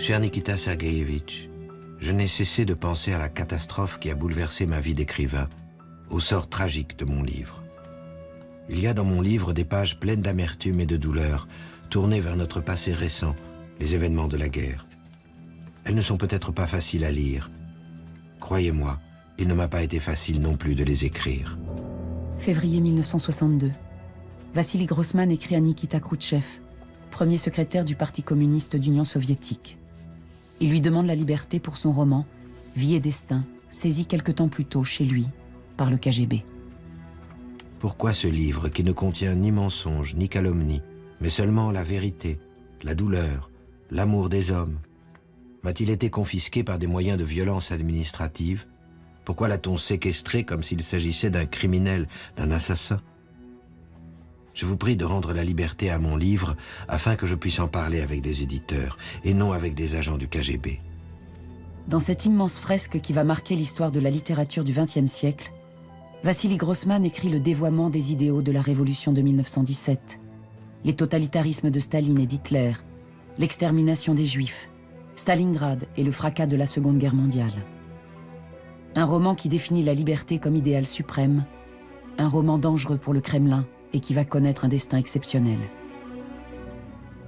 Cher Nikita Sergueïevitch, je n'ai cessé de penser à la catastrophe qui a bouleversé ma vie d'écrivain, au sort tragique de mon livre. Il y a dans mon livre des pages pleines d'amertume et de douleur, tournées vers notre passé récent, les événements de la guerre. Elles ne sont peut-être pas faciles à lire. Croyez-moi, il ne m'a pas été facile non plus de les écrire. Février 1962. Vassili Grossman écrit à Nikita Khrouchtchev, premier secrétaire du Parti communiste d'Union soviétique. Il lui demande la liberté pour son roman « Vie et destin », saisi quelque temps plus tôt chez lui par le KGB. Pourquoi ce livre qui ne contient ni mensonge ni calomnie, mais seulement la vérité, la douleur, l'amour des hommes? M'a-t-il été confisqué par des moyens de violence administrative? Pourquoi l'a-t-on séquestré comme s'il s'agissait d'un criminel, d'un assassin? Je vous prie de rendre la liberté à mon livre afin que je puisse en parler avec des éditeurs et non avec des agents du KGB. Dans cette immense fresque qui va marquer l'histoire de la littérature du XXe siècle, Vassili Grossman écrit le dévoiement des idéaux de la révolution de 1917, les totalitarismes de Staline et d'Hitler, l'extermination des Juifs, Stalingrad et le fracas de la Seconde Guerre mondiale. Un roman qui définit la liberté comme idéal suprême, un roman dangereux pour le Kremlin et qui va connaître un destin exceptionnel.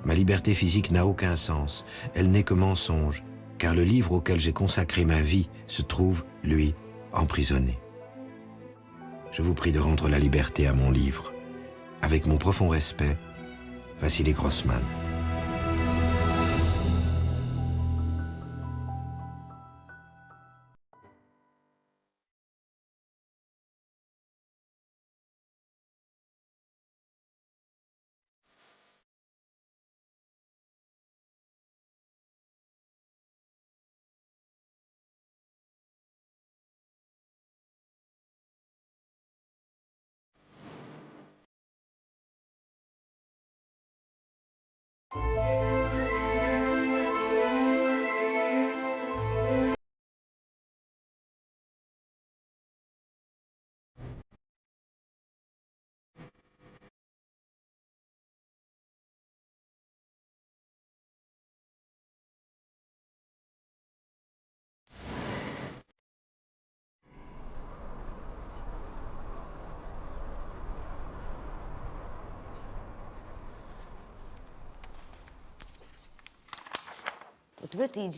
Ma liberté physique n'a aucun sens, elle n'est que mensonge, car le livre auquel j'ai consacré ma vie se trouve, lui, emprisonné. Je vous prie de rendre la liberté à mon livre. Avec mon profond respect, Vassili Grossman.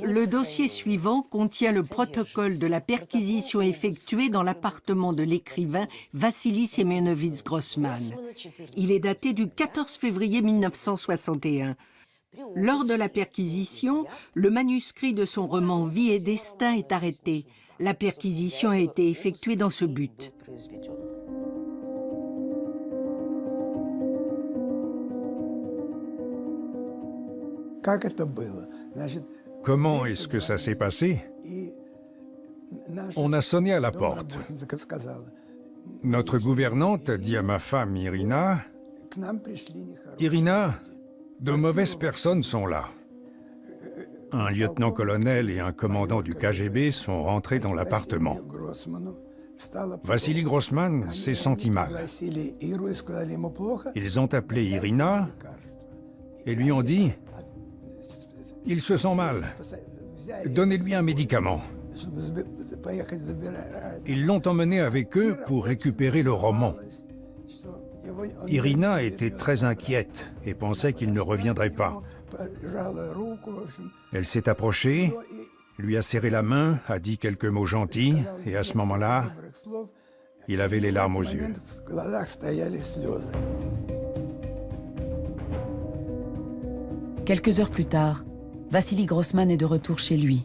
Le dossier suivant contient le protocole de la perquisition effectuée dans l'appartement de l'écrivain Vassili Semyonovitch Grossman. Il est daté du 14 février 1961. Lors de la perquisition, le manuscrit de son roman « Vie et destin » est arrêté. La perquisition a été effectuée dans ce but. Comment est-ce que ça s'est passé? On a sonné à la porte. Notre gouvernante a dit à ma femme Irina, « Irina, de mauvaises personnes sont là. » Un lieutenant-colonel et un commandant du KGB sont rentrés dans l'appartement. Vassili Grossman s'est senti mal. Ils ont appelé Irina et lui ont dit « Il se sent mal. Donnez-lui un médicament. » Ils l'ont emmené avec eux pour récupérer le roman. Irina était très inquiète et pensait qu'il ne reviendrait pas. Elle s'est approchée, lui a serré la main, a dit quelques mots gentils, et à ce moment-là, il avait les larmes aux yeux. Quelques heures plus tard, Vassili Grossman est de retour chez lui,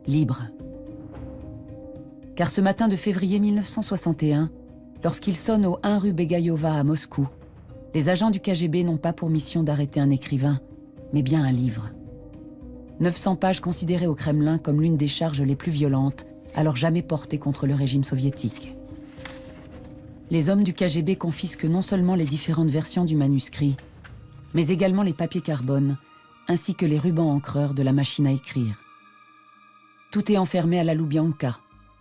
libre. Car ce matin de février 1961, lorsqu'il sonne au 1 rue Begayova à Moscou, les agents du KGB n'ont pas pour mission d'arrêter un écrivain, mais bien un livre. 900 pages considérées au Kremlin comme l'une des charges les plus violentes, alors jamais portées contre le régime soviétique. Les hommes du KGB confisquent non seulement les différentes versions du manuscrit, mais également les papiers carbone, ainsi que les rubans encreurs de la machine à écrire. Tout est enfermé à la Loubianka,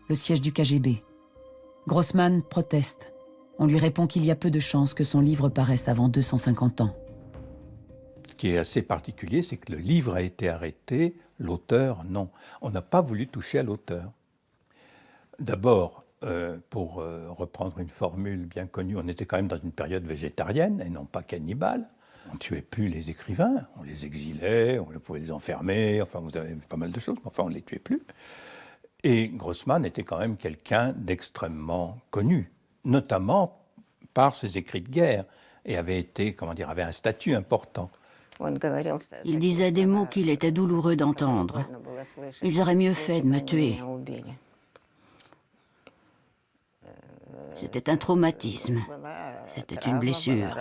le siège du KGB. Grossman proteste. On lui répond qu'il y a peu de chances que son livre paraisse avant 250 ans. Ce qui est assez particulier, c'est que le livre a été arrêté L'auteur, non. On n'a pas voulu toucher à l'auteur. D'abord, pour reprendre une formule bien connue, on était quand même dans une période végétarienne et non pas cannibale. On ne tuait plus les écrivains, on les exilait, on pouvait les enfermer, enfin vous avez pas mal de choses, mais enfin on ne les tuait plus. Et Grossman était quand même quelqu'un d'extrêmement connu, notamment par ses écrits de guerre, et avait un statut important. Il disait des mots qu'il était douloureux d'entendre. Ils auraient mieux fait de me tuer. C'était un traumatisme. C'était une blessure.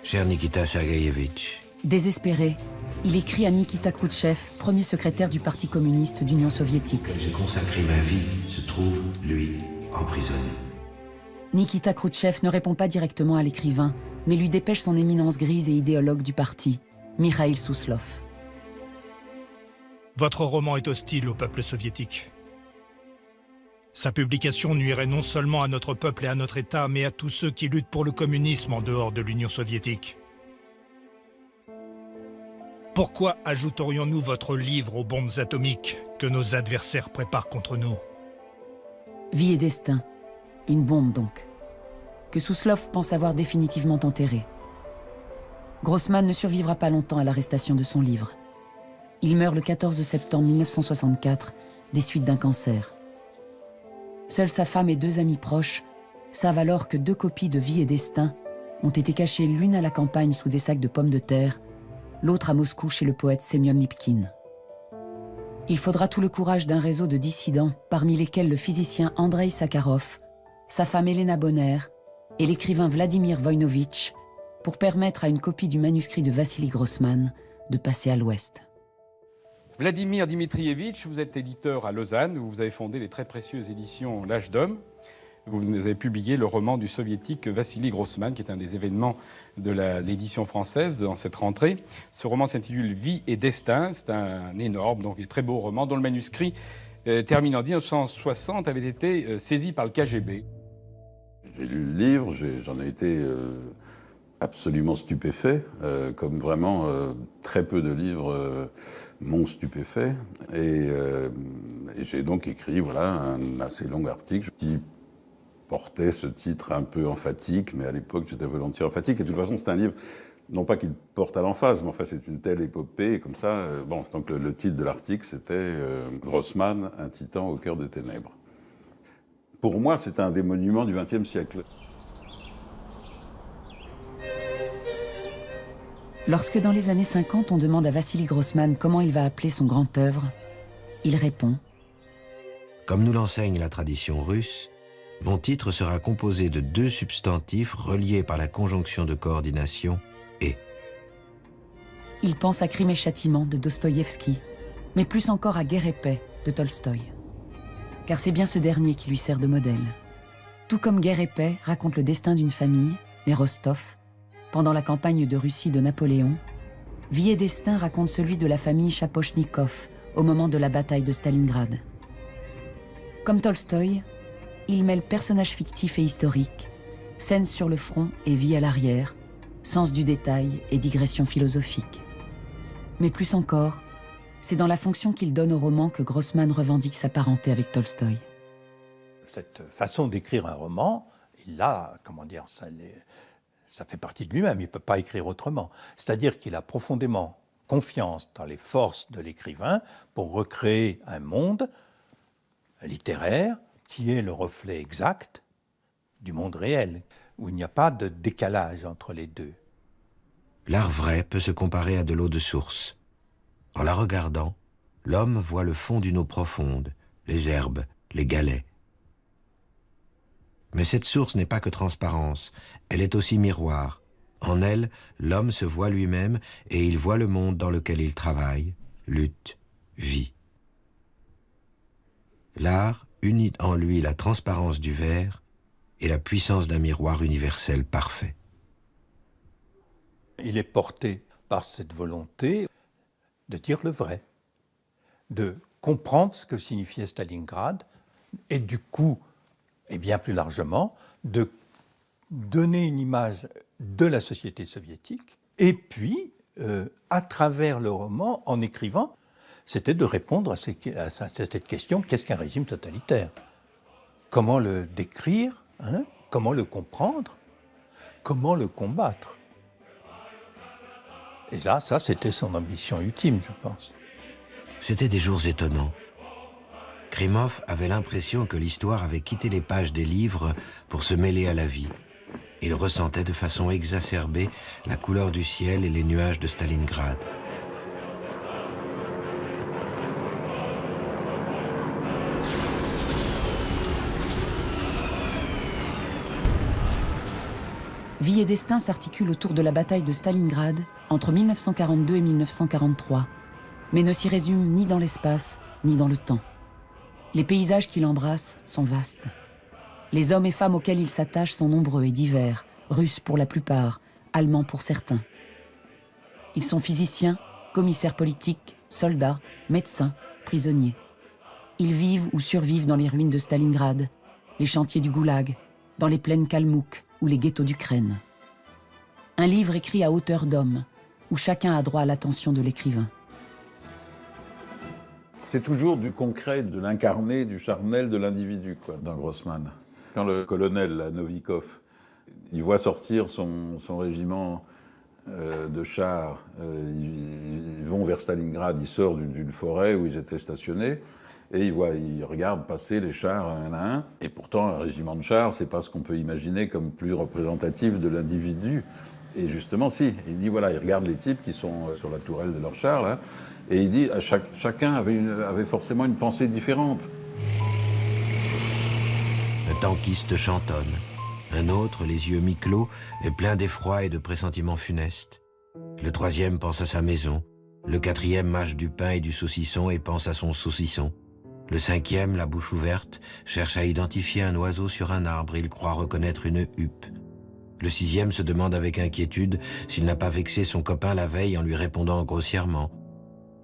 Cher Nikita Sergueïevitch, Désespéré, il écrit à Nikita Khrouchtchev, premier secrétaire du Parti communiste d'Union soviétique. auquel j'ai consacré ma vie, se trouve, lui, emprisonné. Nikita Khrouchtchev ne répond pas directement à l'écrivain, mais lui dépêche son éminence grise et idéologue du parti, Mikhaïl Souslov. Votre roman est hostile au peuple soviétique. Sa publication nuirait non seulement à notre peuple et à notre État, mais à tous ceux qui luttent pour le communisme en dehors de l'Union soviétique. Pourquoi ajouterions-nous votre livre aux bombes atomiques que nos adversaires préparent contre nous? Vie et destin, une bombe donc, que Souslov pense avoir définitivement enterrée. Grossman ne survivra pas longtemps à l'arrestation de son livre. Il meurt le 14 septembre 1964 des suites d'un cancer. Seule sa femme et 2 amis proches savent alors que 2 copies de Vie et destin ont été cachées l'une à la campagne sous des sacs de pommes de terre, l'autre à Moscou chez le poète Semyon Lipkin. Il faudra tout le courage d'un réseau de dissidents, parmi lesquels le physicien Andreï Sakharov, sa femme Elena Bonner et l'écrivain Vladimir Voïnovitch, pour permettre à une copie du manuscrit de Vassili Grossman de passer à l'Ouest. Vladimir Dmitrievitch, vous êtes éditeur à Lausanne, où vous avez fondé les très précieuses éditions L'Âge d'Homme. Vous avez publié le roman du soviétique Vassili Grossman, qui est un des événements de l'édition française dans cette rentrée. Ce roman s'intitule Vie et destin. C'est un énorme, donc un très beau roman, dont le manuscrit terminé en 1960 avait été saisi par le KGB. J'ai lu le livre, j'en ai été absolument stupéfait, comme vraiment très peu de livres m'ont stupéfait. Et j'ai donc écrit un assez long article qui portait ce titre un peu emphatique, mais à l'époque j'étais volontiers emphatique. Et de toute façon, c'est un livre, non pas qu'il porte à l'emphase, mais enfin c'est une telle épopée, et comme ça, donc le titre de l'article c'était Grossman, un titan au cœur des ténèbres. Pour moi, c'est un des monuments du XXe siècle. Lorsque dans les années 50, on demande à Vassili Grossman comment il va appeler son grand œuvre, il répond « Comme nous l'enseigne la tradition russe, mon titre sera composé de 2 substantifs reliés par la conjonction de coordination « et ». Il pense à Crime et Châtiment de Dostoïevski, mais plus encore à Guerre et Paix de Tolstoï. Car c'est bien ce dernier qui lui sert de modèle. Tout comme Guerre et Paix raconte le destin d'une famille, les Rostov, pendant la campagne de Russie de Napoléon, Vie et destin raconte celui de la famille Chapochnikov au moment de la bataille de Stalingrad. Comme Tolstoï, il mêle personnages fictifs et historiques, scènes sur le front et vie à l'arrière, sens du détail et digression philosophique. Mais plus encore, c'est dans la fonction qu'il donne au roman que Grossman revendique sa parenté avec Tolstoï. Cette façon d'écrire un roman, il a, ça fait partie de lui-même, il ne peut pas écrire autrement. C'est-à-dire qu'il a profondément confiance dans les forces de l'écrivain pour recréer un monde littéraire qui est le reflet exact du monde réel, où il n'y a pas de décalage entre les deux. L'art vrai peut se comparer à de l'eau de source. En la regardant, l'homme voit le fond d'une eau profonde, les herbes, les galets. Mais cette source n'est pas que transparence, elle est aussi miroir. En elle, l'homme se voit lui-même et il voit le monde dans lequel il travaille, lutte, vit. L'art unit en lui la transparence du verre et la puissance d'un miroir universel parfait. Il est porté par cette volonté de dire le vrai, de comprendre ce que signifiait Stalingrad et du coup, et bien plus largement, de donner une image de la société soviétique et puis à travers le roman, en écrivant, c'était de répondre à cette question, qu'est-ce qu'un régime totalitaire? Comment le décrire, hein? Comment le comprendre? Comment le combattre? Et là, ça, c'était son ambition ultime, je pense. C'étaient des jours étonnants. Krimov avait l'impression que l'histoire avait quitté les pages des livres pour se mêler à la vie. Il ressentait de façon exacerbée la couleur du ciel et les nuages de Stalingrad. Vie et destin s'articulent autour de la bataille de Stalingrad entre 1942 et 1943, mais ne s'y résument ni dans l'espace, ni dans le temps. Les paysages qu'il embrasse sont vastes. Les hommes et femmes auxquels il s'attache sont nombreux et divers, russes pour la plupart, allemands pour certains. Ils sont physiciens, commissaires politiques, soldats, médecins, prisonniers. Ils vivent ou survivent dans les ruines de Stalingrad, les chantiers du Goulag, dans les plaines Kalmouk ou les ghettos d'Ukraine. Un livre écrit à hauteur d'homme, où chacun a droit à l'attention de l'écrivain. C'est toujours du concret, de l'incarné, du charnel de l'individu, quoi, dans Grossman. Quand le colonel, là, Novikov, il voit sortir son régiment de chars, ils vont vers Stalingrad, il sort d'une forêt où ils étaient stationnés, et il regarde passer les chars un à un. Et pourtant, un régiment de chars, c'est pas ce qu'on peut imaginer comme plus représentatif de l'individu. Et justement, si, il dit, voilà, il regarde les types qui sont sur la tourelle de leurs chars, là, et il dit, chacun avait forcément une pensée différente. Un tankiste chantonne. Un autre, les yeux mi-clos, est plein d'effroi et de pressentiments funestes. Le troisième pense à sa maison. Le quatrième mâche du pain et du saucisson et pense à son saucisson. Le cinquième, la bouche ouverte, cherche à identifier un oiseau sur un arbre. Il croit reconnaître une huppe. Le sixième se demande avec inquiétude s'il n'a pas vexé son copain la veille en lui répondant grossièrement.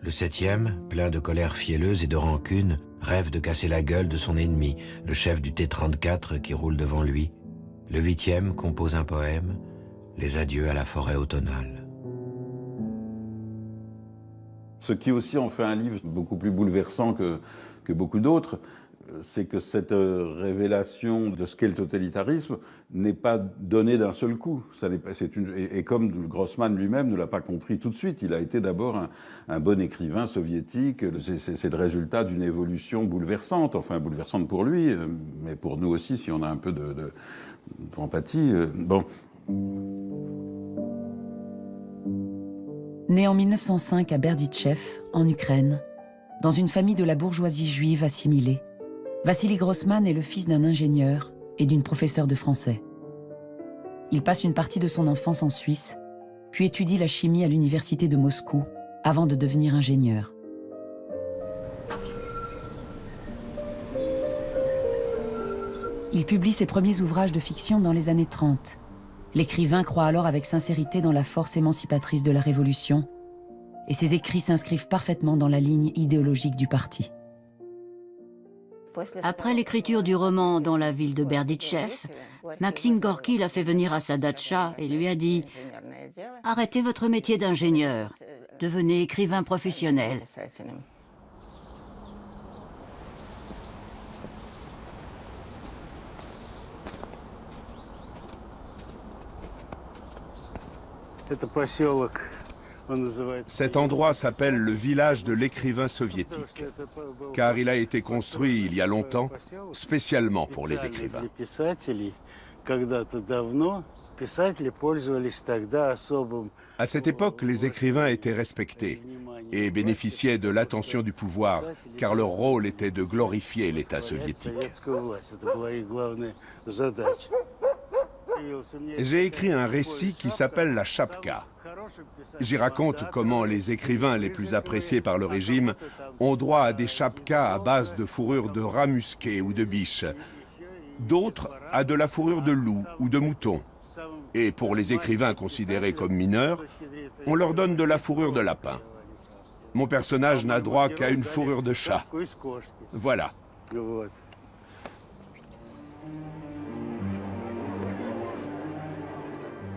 Le septième, plein de colère fielleuse et de rancune, rêve de casser la gueule de son ennemi, le chef du T-34 qui roule devant lui. Le huitième compose un poème, Les adieux à la forêt automnale. Ce qui aussi en fait un livre beaucoup plus bouleversant que beaucoup d'autres, c'est que cette révélation de ce qu'est le totalitarisme n'est pas donnée d'un seul coup. Et comme Grossman lui-même ne l'a pas compris tout de suite, il a été d'abord un bon écrivain soviétique. C'est le résultat d'une évolution bouleversante, enfin bouleversante pour lui, mais pour nous aussi, si on a un peu d'empathie. Bon. Né en 1905 à Berditchev, en Ukraine, dans une famille de la bourgeoisie juive assimilée, Vassili Grossman est le fils d'un ingénieur et d'une professeure de français. Il passe une partie de son enfance en Suisse, puis étudie la chimie à l'université de Moscou, avant de devenir ingénieur. Il publie ses premiers ouvrages de fiction dans les années 30. L'écrivain croit alors avec sincérité dans la force émancipatrice de la Révolution, et ses écrits s'inscrivent parfaitement dans la ligne idéologique du parti. Après l'écriture du roman dans la ville de Berditchev, Maxime Gorky l'a fait venir à sa datcha et lui a dit « Arrêtez votre métier d'ingénieur, devenez écrivain professionnel. » Cet endroit s'appelle le village de l'écrivain soviétique, car il a été construit il y a longtemps, spécialement pour les écrivains. À cette époque, les écrivains étaient respectés et bénéficiaient de l'attention du pouvoir, car leur rôle était de glorifier l'État soviétique. J'ai écrit un récit qui s'appelle La Chapka. J'y raconte comment les écrivains les plus appréciés par le régime ont droit à des chapkas à base de fourrure de rat musqué ou de biche, d'autres à de la fourrure de loup ou de mouton. Et pour les écrivains considérés comme mineurs, on leur donne de la fourrure de lapin. Mon personnage n'a droit qu'à une fourrure de chat. Voilà.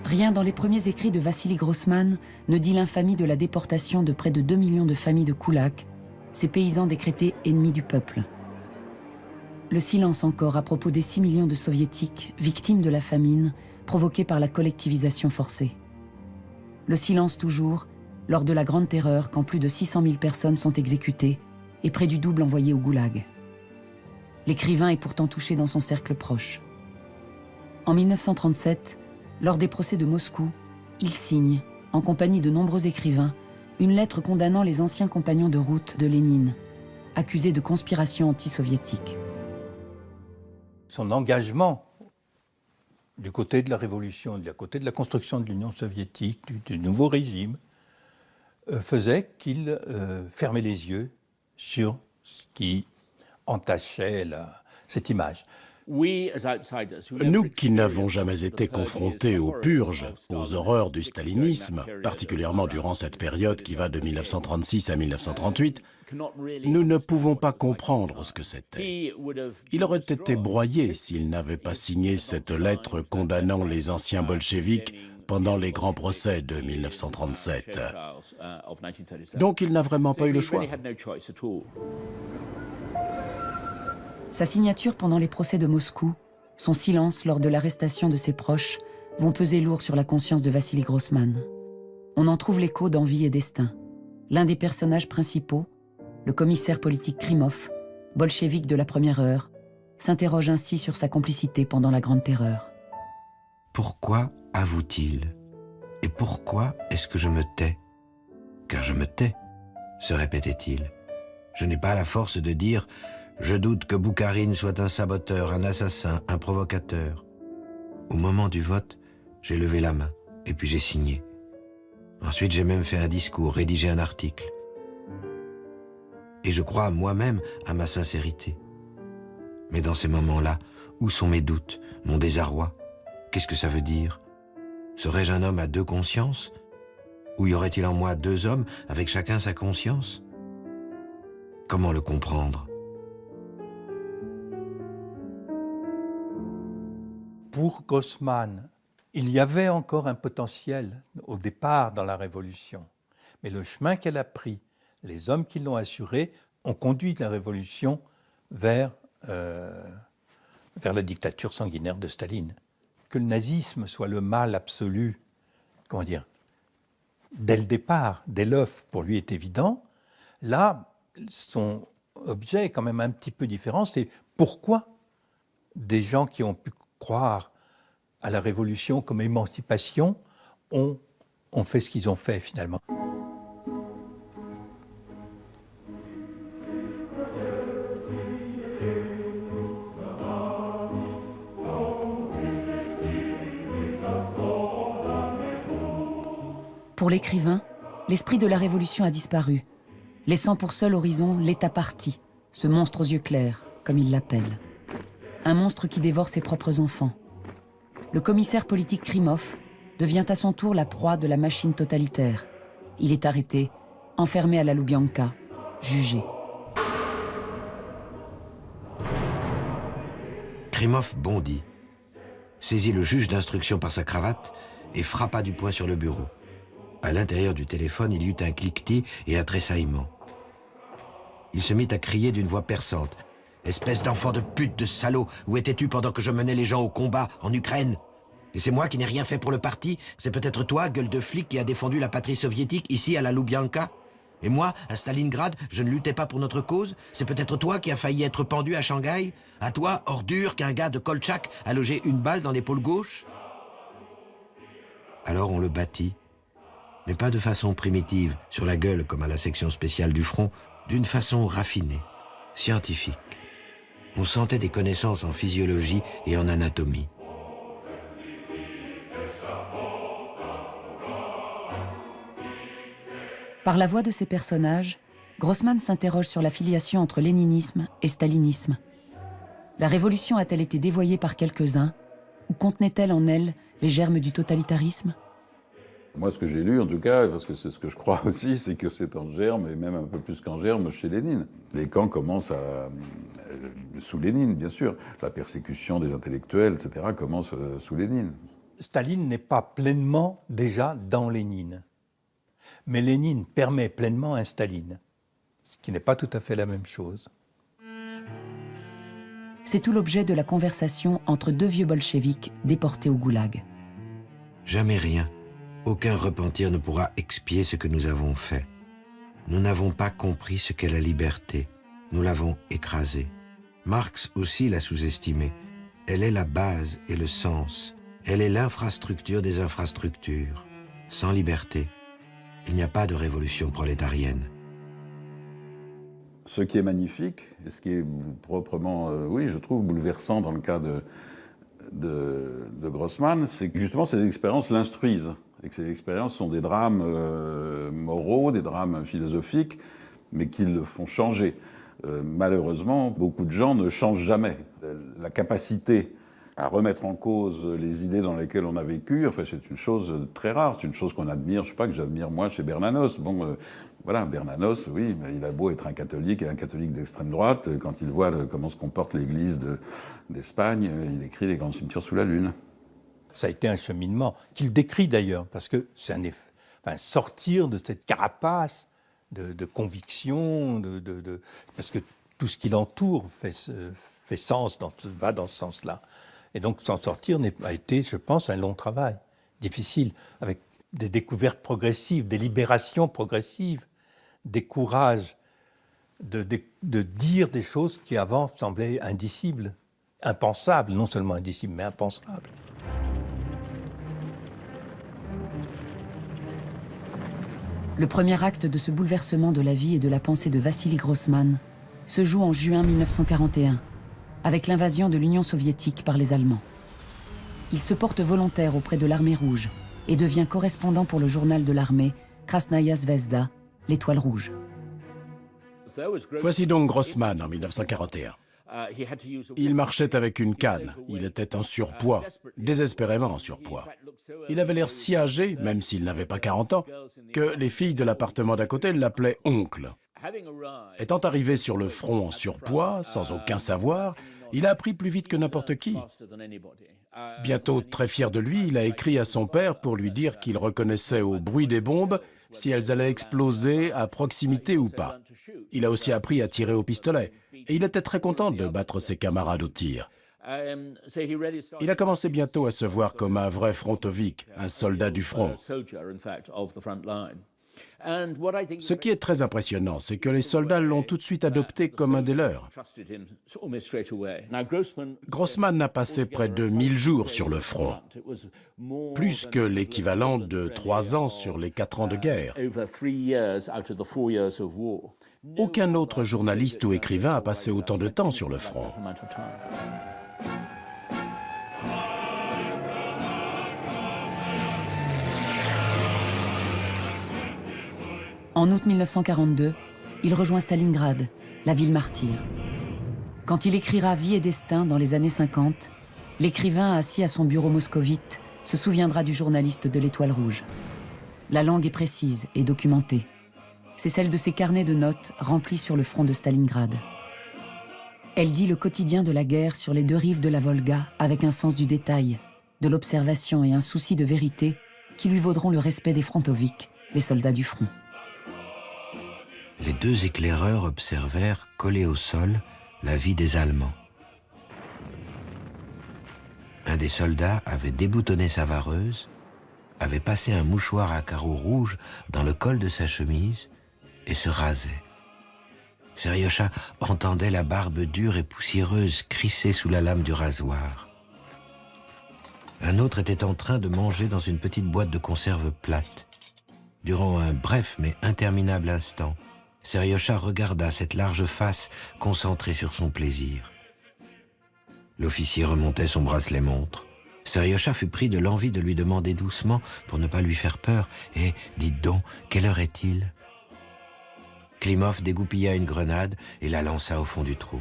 Rien dans les premiers écrits de Vassili Grossman ne dit l'infamie de la déportation de près de 2 millions de familles de Koulak, ces paysans décrétés ennemis du peuple. Le silence encore à propos des 6 millions de soviétiques victimes de la famine provoquée par la collectivisation forcée. Le silence toujours lors de la Grande Terreur quand plus de 600 000 personnes sont exécutées et près du double envoyées au goulag. L'écrivain est pourtant touché dans son cercle proche. En 1937, lors des procès de Moscou, il signe, en compagnie de nombreux écrivains, une lettre condamnant les anciens compagnons de route de Lénine, accusés de conspiration anti-soviétique. Son engagement du côté de la révolution, du côté de la construction de l'Union soviétique, du nouveau régime, faisait qu'il fermait les yeux sur ce qui entachait cette image. Nous qui n'avons jamais été confrontés aux purges, aux horreurs du stalinisme, particulièrement durant cette période qui va de 1936 à 1938, nous ne pouvons pas comprendre ce que c'était. Il aurait été broyé s'il n'avait pas signé cette lettre condamnant les anciens bolcheviks pendant les grands procès de 1937. Donc il n'a vraiment pas eu le choix. Sa signature pendant les procès de Moscou, son silence lors de l'arrestation de ses proches vont peser lourd sur la conscience de Vassili Grossman. On en trouve l'écho dans Vie et Destin. L'un des personnages principaux, le commissaire politique Krimov, bolchevique de la première heure, s'interroge ainsi sur sa complicité pendant la Grande Terreur. Pourquoi avoue-t-il? Et pourquoi est-ce que je me tais? Car je me tais, se répétait-il. Je n'ai pas la force de dire « Je doute que Boukharine soit un saboteur, un assassin, un provocateur ». Au moment du vote, j'ai levé la main et puis j'ai signé. Ensuite, j'ai même fait un discours, rédigé un article. Et je crois moi-même à ma sincérité. Mais dans ces moments-là, où sont mes doutes, mon désarroi? Qu'est-ce que ça veut dire? Serais-je un homme à deux consciences? Ou y aurait-il en moi deux hommes avec chacun sa conscience? Comment le comprendre? Pour Grossman, il y avait encore un potentiel au départ dans la Révolution. Mais le chemin qu'elle a pris, les hommes qui l'ont assuré, ont conduit la Révolution vers la dictature sanguinaire de Staline. Que le nazisme soit le mal absolu, comment dire, dès le départ, dès l'œuf, pour lui est évident. Là, son objet est quand même un petit peu différent. C'est pourquoi des gens qui ont pu croire à la Révolution comme émancipation ont fait ce qu'ils ont fait finalement. Pour l'écrivain, l'esprit de la Révolution a disparu, laissant pour seul horizon l'État parti, ce monstre aux yeux clairs, comme il l'appelle. Un monstre qui dévore ses propres enfants. Le commissaire politique Krimov devient à son tour la proie de la machine totalitaire. Il est arrêté, enfermé à la Loubianka, jugé. Krimov bondit, saisit le juge d'instruction par sa cravate et frappa du poing sur le bureau. À l'intérieur du téléphone, il y eut un cliquetis et un tressaillement. Il se mit à crier d'une voix perçante. « Espèce d'enfant de pute, de salaud, où étais-tu pendant que je menais les gens au combat, en Ukraine? Et c'est moi qui n'ai rien fait pour le parti? C'est peut-être toi, gueule de flic, qui a défendu la patrie soviétique ici à la Loubianka? Et moi, à Stalingrad, je ne luttais pas pour notre cause? C'est peut-être toi qui as failli être pendu à Shanghai? À toi, ordure, qu'un gars de Kolchak a logé une balle dans l'épaule gauche ?» Alors on le battit, mais pas de façon primitive, sur la gueule comme à la section spéciale du front, d'une façon raffinée, scientifique. On sentait des connaissances en physiologie et en anatomie. Par la voix de ces personnages, Grossman s'interroge sur la filiation entre léninisme et stalinisme. La révolution a-t-elle été dévoyée par quelques-uns, ou contenait-elle en elle les germes du totalitarisme? Moi, ce que j'ai lu, en tout cas, parce que c'est ce que je crois aussi, c'est que c'est en germe, et même un peu plus qu'en germe, chez Lénine. Les camps commencent sous Lénine, bien sûr. La persécution des intellectuels, etc., commence sous Lénine. Staline n'est pas pleinement déjà dans Lénine. Mais Lénine permet pleinement un Staline, ce qui n'est pas tout à fait la même chose. C'est tout l'objet de la conversation entre deux vieux bolcheviks déportés au goulag. Jamais rien, aucun repentir ne pourra expier ce que nous avons fait. Nous n'avons pas compris ce qu'est la liberté. Nous l'avons écrasée. Marx aussi l'a sous-estimée. Elle est la base et le sens. Elle est l'infrastructure des infrastructures. Sans liberté, il n'y a pas de révolution prolétarienne. Ce qui est magnifique, et ce qui est proprement, oui, je trouve, bouleversant dans le cas de Grossman, c'est que justement ces expériences l'instruisent. Et que ces expériences sont des drames moraux, des drames philosophiques, mais qui le font changer. Malheureusement, beaucoup de gens ne changent jamais. La capacité à remettre en cause les idées dans lesquelles on a vécu, enfin, c'est une chose très rare, c'est une chose qu'on admire, je sais pas, que j'admire moi chez Bernanos. Bon, voilà, Bernanos, oui, mais il a beau être un catholique et un catholique d'extrême droite, quand il voit comment se comporte l'Église d'Espagne, il écrit Les grands cimetières sous la lune. Ça a été un cheminement, qu'il décrit d'ailleurs, parce que c'est sortir de cette carapace de conviction, parce que tout ce qui l'entoure fait sens, va dans ce sens-là. Et donc s'en sortir a été, je pense, un long travail, difficile, avec des découvertes progressives, des libérations progressives, des courages de dire des choses qui avant semblaient indicibles, impensables, non seulement indicibles, mais impensables. Le premier acte de ce bouleversement de la vie et de la pensée de Vassili Grossman se joue en juin 1941, avec l'invasion de l'Union soviétique par les Allemands. Il se porte volontaire auprès de l'Armée rouge et devient correspondant pour le journal de l'armée Krasnaya Zvezda, l'Étoile rouge. Voici donc Grossman en 1941. Il marchait avec une canne, il était en surpoids, désespérément en surpoids. Il avait l'air si âgé, même s'il n'avait pas 40 ans, que les filles de l'appartement d'à côté l'appelaient oncle. Étant arrivé sur le front en surpoids, sans aucun savoir, il a appris plus vite que n'importe qui. Bientôt très fier de lui, il a écrit à son père pour lui dire qu'il reconnaissait au bruit des bombes si elles allaient exploser à proximité ou pas. Il a aussi appris à tirer au pistolet, et il était très content de battre ses camarades au tir. Il a commencé bientôt à se voir comme un vrai frontovique, un soldat du front. Ce qui est très impressionnant, c'est que les soldats l'ont tout de suite adopté comme un des leurs. Grossman a passé près de 1000 jours sur le front, plus que l'équivalent de 3 ans sur les 4 ans de guerre. Aucun autre journaliste ou écrivain a passé autant de temps sur le front. En août 1942, il rejoint Stalingrad, la ville martyre. Quand il écrira Vie et destin dans les années 50, l'écrivain assis à son bureau moscovite se souviendra du journaliste de l'Étoile rouge. La langue est précise et documentée. C'est celle de ses carnets de notes remplis sur le front de Stalingrad. Elle dit le quotidien de la guerre sur les deux rives de la Volga avec un sens du détail, de l'observation et un souci de vérité qui lui vaudront le respect des frontoviques, les soldats du front. Les deux éclaireurs observèrent, collés au sol, la vie des Allemands. Un des soldats avait déboutonné sa vareuse, avait passé un mouchoir à carreaux rouges dans le col de sa chemise et se rasait. Seriosha entendait la barbe dure et poussiéreuse crisser sous la lame du rasoir. Un autre était en train de manger dans une petite boîte de conserve plate. Durant un bref mais interminable instant, Seriosha regarda cette large face concentrée sur son plaisir. L'officier remontait son bracelet-montre. Seriosha fut pris de l'envie de lui demander doucement, pour ne pas lui faire peur, « Eh, dites donc, quelle heure est-il » Klimov dégoupilla une grenade et la lança au fond du trou.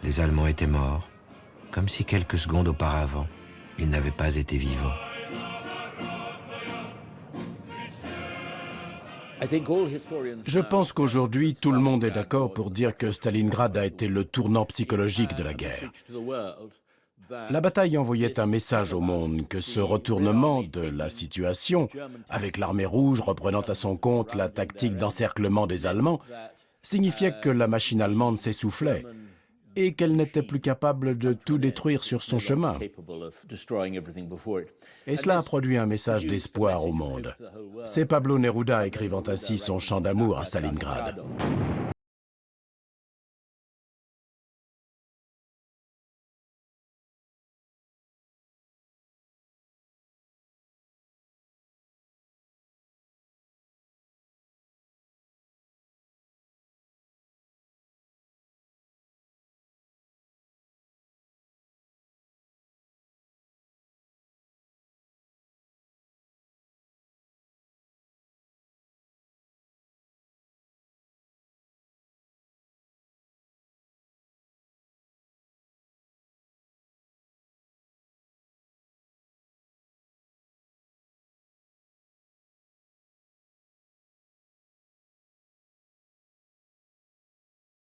Les Allemands étaient morts, comme si quelques secondes auparavant, ils n'avaient pas été vivants. Je pense qu'aujourd'hui, tout le monde est d'accord pour dire que Stalingrad a été le tournant psychologique de la guerre. La bataille envoyait un message au monde que ce retournement de la situation, avec l'armée rouge reprenant à son compte la tactique d'encerclement des Allemands, signifiait que la machine allemande s'essoufflait et qu'elle n'était plus capable de tout détruire sur son chemin. Et cela a produit un message d'espoir au monde. C'est Pablo Neruda écrivant ainsi son chant d'amour à Stalingrad.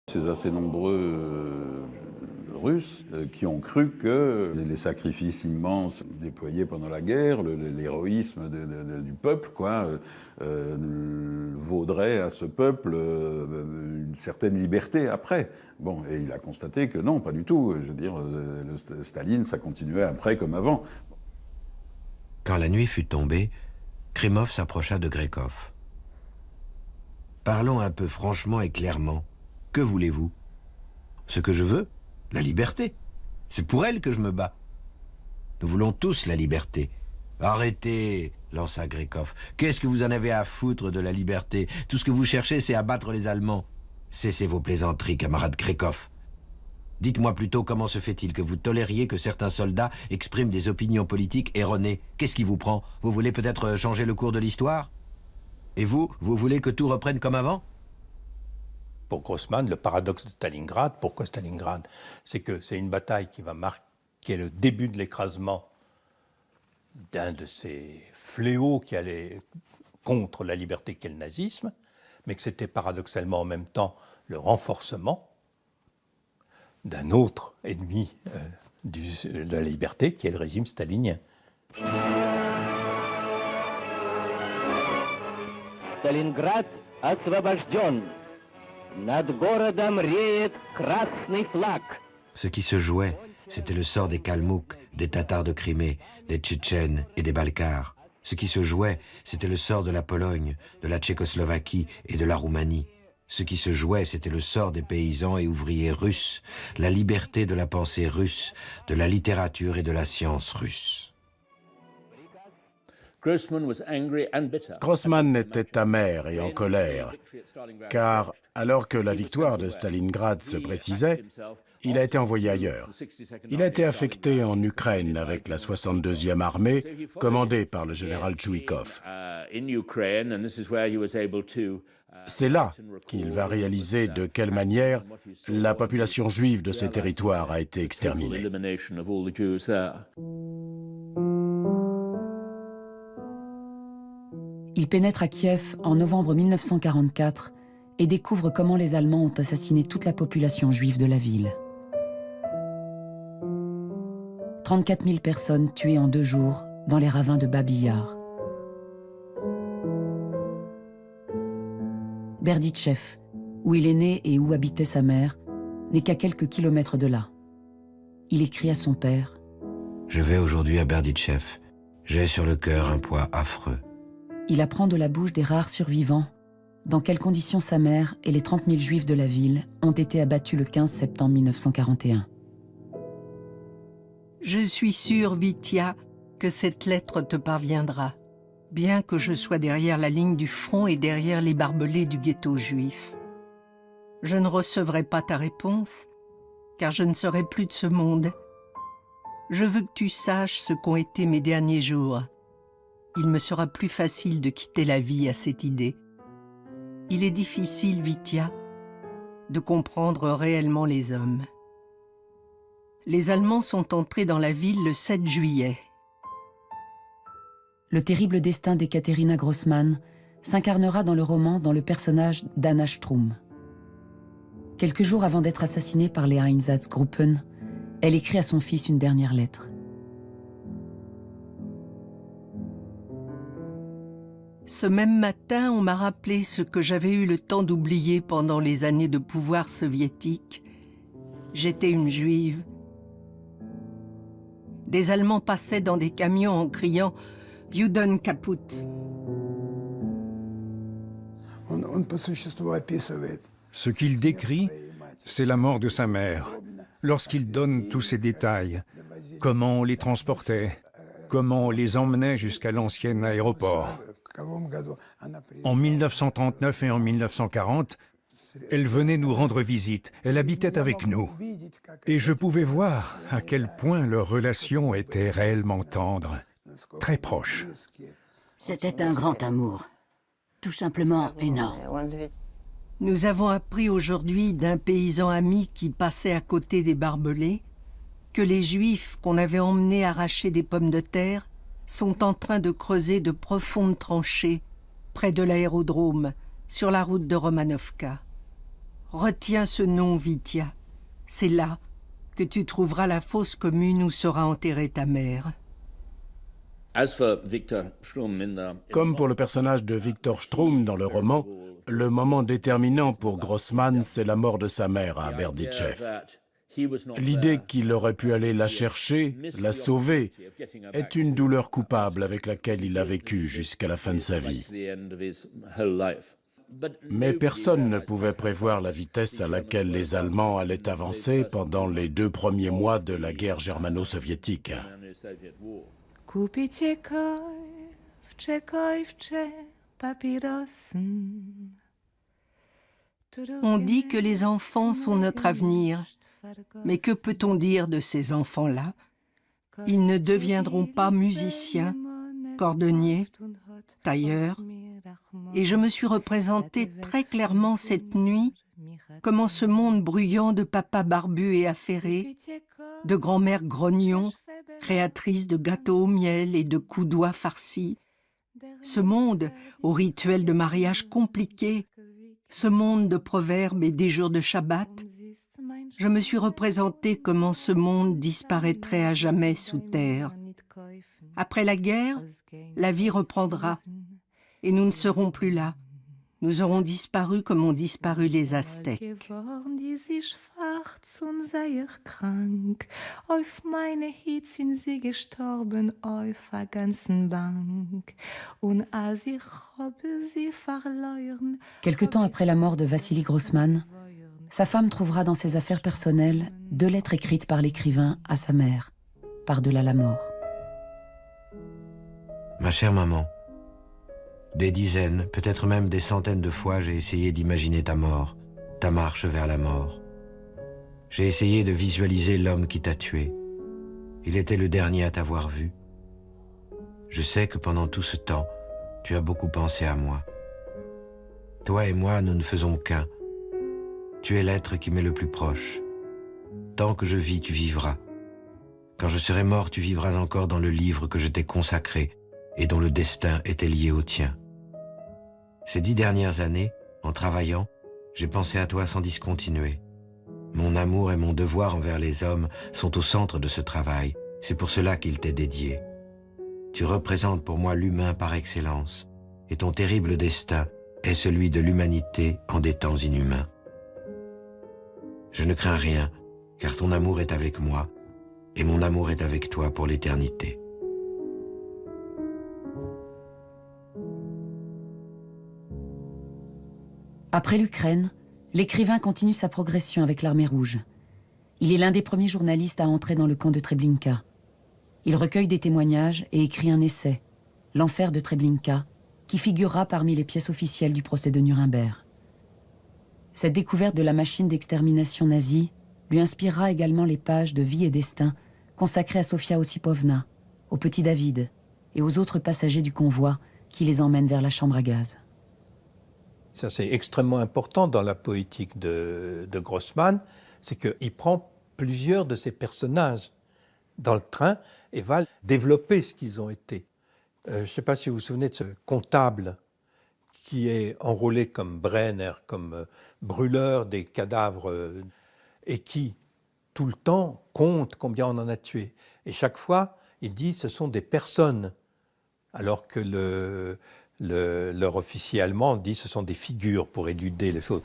Ces assez nombreux Russes qui ont cru que les sacrifices immenses déployés pendant la guerre, l'héroïsme du peuple, vaudrait à ce peuple une certaine liberté après. Bon, et il a constaté que non, pas du tout. Je veux dire, Staline, ça continuait après comme avant. Quand la nuit fut tombée, Krymov s'approcha de Grekov. « Parlons un peu franchement et clairement. Que voulez-vous? Ce que je veux? La liberté. C'est pour elle que je me bats. Nous voulons tous la liberté. » « Arrêtez, lança Grekov. Qu'est-ce que vous en avez à foutre de la liberté? Tout ce que vous cherchez, c'est abattre les Allemands. Cessez vos plaisanteries, camarade Grekov. Dites-moi plutôt comment se fait-il que vous tolériez que certains soldats expriment des opinions politiques erronées? Qu'est-ce qui vous prend? Vous voulez peut-être changer le cours de l'histoire? Et vous voulez que tout reprenne comme avant? Pour Grossman, le paradoxe de Stalingrad, pourquoi Stalingrad? C'est que c'est une bataille qui va marquer le début de l'écrasement d'un de ces fléaux qui allaient contre la liberté qu'est le nazisme, mais que c'était paradoxalement en même temps le renforcement d'un autre ennemi de la liberté qui est le régime stalinien. Stalingrad освобожден. Над городом реет красный флаг. Ce qui se jouait, c'était le sort des Kalmouks, des Tatars de Crimée, des Tchétchènes et des Balkars. Ce qui se jouait, c'était le sort de la Pologne, de la Tchécoslovaquie et de la Roumanie. Ce qui se jouait, c'était le sort des paysans et ouvriers russes, la liberté de la pensée russe, de la littérature et de la science russe. Grossman était amer et en colère, car alors que la victoire de Stalingrad se précisait, il a été envoyé ailleurs. Il a été affecté en Ukraine avec la 62e armée, commandée par le général Tchouikov. C'est là qu'il va réaliser de quelle manière la population juive de ces territoires a été exterminée. Il pénètre à Kiev en novembre 1944 et découvre comment les Allemands ont assassiné toute la population juive de la ville. 34 000 personnes tuées en 2 jours dans les ravins de Babi Yar. Berdichev, où il est né et où habitait sa mère, n'est qu'à quelques kilomètres de là. Il écrit à son père: « Je vais aujourd'hui à Berdichev. J'ai sur le cœur un poids affreux. » Il apprend de la bouche des rares survivants dans quelles conditions sa mère et les 30 000 juifs de la ville ont été abattus le 15 septembre 1941. Je suis sûre, Vitya, que cette lettre te parviendra, bien que je sois derrière la ligne du front et derrière les barbelés du ghetto juif. Je ne recevrai pas ta réponse, car je ne serai plus de ce monde. Je veux que tu saches ce qu'ont été mes derniers jours. Il me sera plus facile de quitter la vie à cette idée. Il est difficile, Vitya, de comprendre réellement les hommes. Les Allemands sont entrés dans la ville le 7 juillet. Le terrible destin d'Ekaterina Grossman s'incarnera dans le roman dans le personnage d'Anna Strum. Quelques jours avant d'être assassinée par les Einsatzgruppen, elle écrit à son fils une dernière lettre. Ce même matin, on m'a rappelé ce que j'avais eu le temps d'oublier pendant les années de pouvoir soviétique. J'étais une juive. Des Allemands passaient dans des camions en criant « Juden kaputt ». Ce qu'il décrit, c'est la mort de sa mère, lorsqu'il donne tous ces détails, comment on les transportait, comment on les emmenait jusqu'à l'ancien aéroport. En 1939 et en 1940, elle venait nous rendre visite, elle habitait avec nous. Et je pouvais voir à quel point leur relation était réellement tendre, très proche. C'était un grand amour, tout simplement énorme. Nous avons appris aujourd'hui d'un paysan ami qui passait à côté des barbelés que les Juifs qu'on avait emmenés arracher des pommes de terre sont en train de creuser de profondes tranchées près de l'aérodrome, sur la route de Romanovka. Retiens ce nom, Vitya. C'est là que tu trouveras la fosse commune où sera enterrée ta mère. Comme pour le personnage de Victor Strum dans le roman, le moment déterminant pour Grossman, c'est la mort de sa mère à Berdichev. L'idée qu'il aurait pu aller la chercher, la sauver, est une douleur coupable avec laquelle il a vécu jusqu'à la fin de sa vie. Mais personne ne pouvait prévoir la vitesse à laquelle les Allemands allaient avancer pendant les 2 premiers mois de la guerre germano-soviétique. On dit que les enfants sont notre avenir. Mais que peut-on dire de ces enfants-là? Ils ne deviendront pas musiciens, cordonniers, tailleurs. Et je me suis représenté très clairement cette nuit comment ce monde bruyant de papas barbus et affairés, de grand-mères grognons, créatrices de gâteaux au miel et de coudois farcis, ce monde aux rituels de mariage compliqués, ce monde de proverbes et des jours de Shabbat, je me suis représenté comment ce monde disparaîtrait à jamais sous terre. Après la guerre, la vie reprendra et nous ne serons plus là. Nous aurons disparu comme ont disparu les Aztèques. Quelque temps après la mort de Vassili Grossman, sa femme trouvera dans ses affaires personnelles 2 lettres écrites par l'écrivain à sa mère, par-delà la mort. Ma chère maman, des dizaines, peut-être même des centaines de fois, j'ai essayé d'imaginer ta mort, ta marche vers la mort. J'ai essayé de visualiser l'homme qui t'a tué. Il était le dernier à t'avoir vu. Je sais que pendant tout ce temps, tu as beaucoup pensé à moi. Toi et moi, nous ne faisons qu'un. Tu es l'être qui m'est le plus proche. Tant que je vis, tu vivras. Quand je serai mort, tu vivras encore dans le livre que je t'ai consacré et dont le destin était lié au tien. Ces 10 dernières années, en travaillant, j'ai pensé à toi sans discontinuer. Mon amour et mon devoir envers les hommes sont au centre de ce travail. C'est pour cela qu'il t'est dédié. Tu représentes pour moi l'humain par excellence, et ton terrible destin est celui de l'humanité en des temps inhumains. Je ne crains rien, car ton amour est avec moi, et mon amour est avec toi pour l'éternité. Après l'Ukraine, l'écrivain continue sa progression avec l'Armée rouge. Il est l'un des premiers journalistes à entrer dans le camp de Treblinka. Il recueille des témoignages et écrit un essai, L'enfer de Treblinka, qui figurera parmi les pièces officielles du procès de Nuremberg. Cette découverte de la machine d'extermination nazie lui inspirera également les pages de Vie et Destin consacrées à Sofia Osipovna, au petit David et aux autres passagers du convoi qui les emmènent vers la chambre à gaz. Ça, c'est extrêmement important dans la poétique de Grossman, c'est qu'il prend plusieurs de ces personnages dans le train et va développer ce qu'ils ont été. Je ne sais pas si vous vous souvenez de ce comptable qui est enrôlé comme Brenner, comme brûleur des cadavres, et qui, tout le temps, compte combien on en a tué. Et chaque fois, il dit ce sont des personnes, alors que leur officier allemand dit ce sont des figures pour éluder les choses.